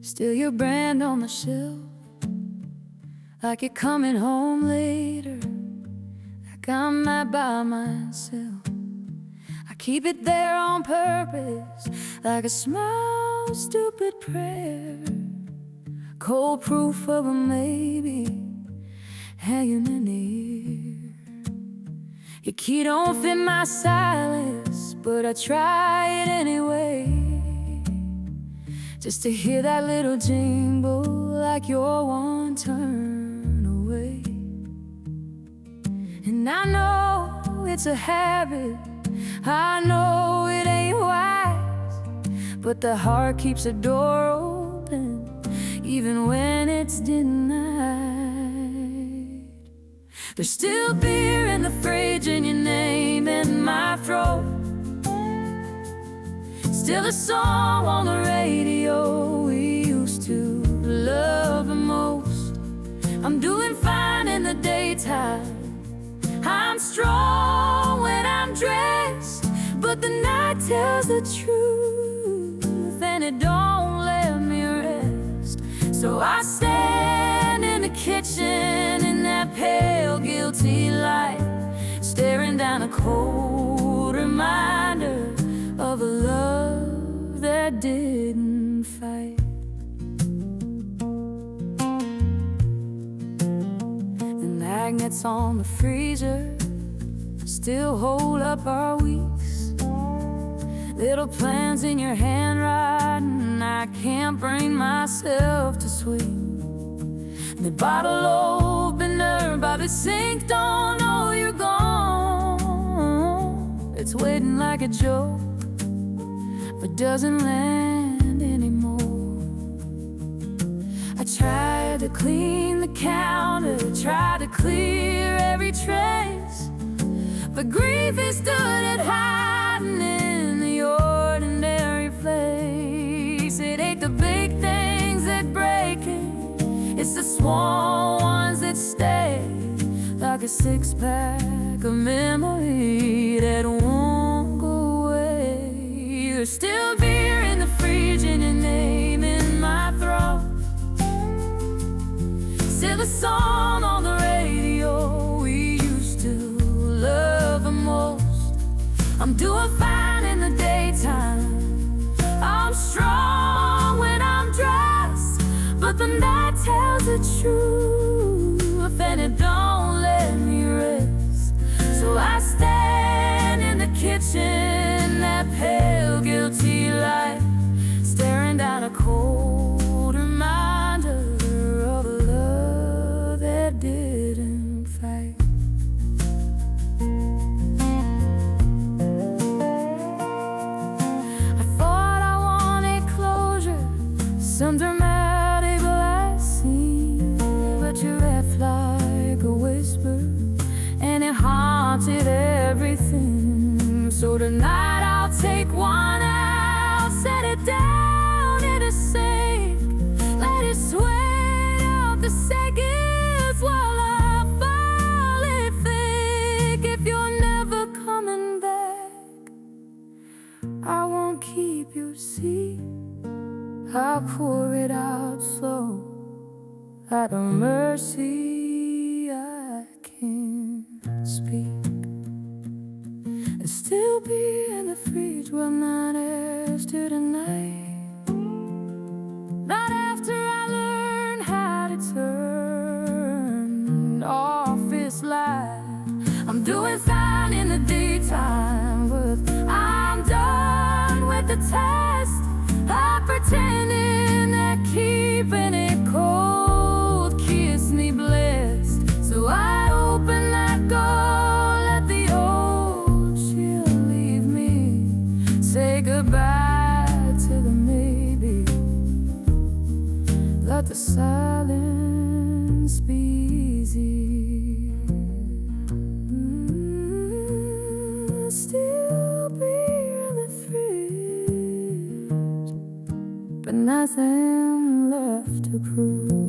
Still your brand on the shelf, like you're coming home later, like I'm not by myself. I keep it there on purpose, like a small stupid prayer, cold proof of a maybe hanging in the air. Your key don't fit my silence, but I try it anyway, just to hear that little jingle, like you're one turn away. And I know it's a habit, I know it ain't wise, but the heart keeps the door open, even when it's denied. There's still beer in the fridge and your name in my throat, still a song on the radio we used to love the most. I'm doing fine in the daytime, I'm strong when I'm dressed, but the night tells the truth and it don't let me rest. So I stand in the kitchen in that pale guilty light, staring down a cold reminder of a love that didn't fight. The magnets on the freezer still hold up our weeks, little plans in your handwriting I can't bring myself to sweep. The bottle opener by the sink don't know you're gone, it's waiting like a joke but doesn't land anymore. I tried to clean the counter, tried to clear every trace, but grief is good at hiding in the ordinary place. It ain't the big things that break it, it's the small ones that stay, like a six-pack of memory that won't go away. There's still beer in the fridge and your name in my throat, still a song on the radio we used to love the most. I'm doing fine in the daytime, I'm strong when I'm dressed, but the night tells the truth and it don't let me rest. So I stand in the kitchen, that pale guilty light, staring down a cold reminder of a love that didn't fight. I thought I wanted closure, some dramatic last scene, but you left like a whisper and it haunted everything. So tonight I'll take one out, set it down in a sink, let it sweat out the seconds while I fall and think. If you're never coming back, I won't keep your seat, I'll pour it out slow, out of mercy I can't speak. There's still beer in the fridge, will not ask you tonight, not after I learn how to turn off this light. I'm doing fine in the daytime, but I'm done with the test. I'm pretending that keeping it cold keeps me blessed. So I open that door, let the old chill leave me, say goodbye to the maybe, let the silence be easy. Still beer in the fridge, but nothing left to prove.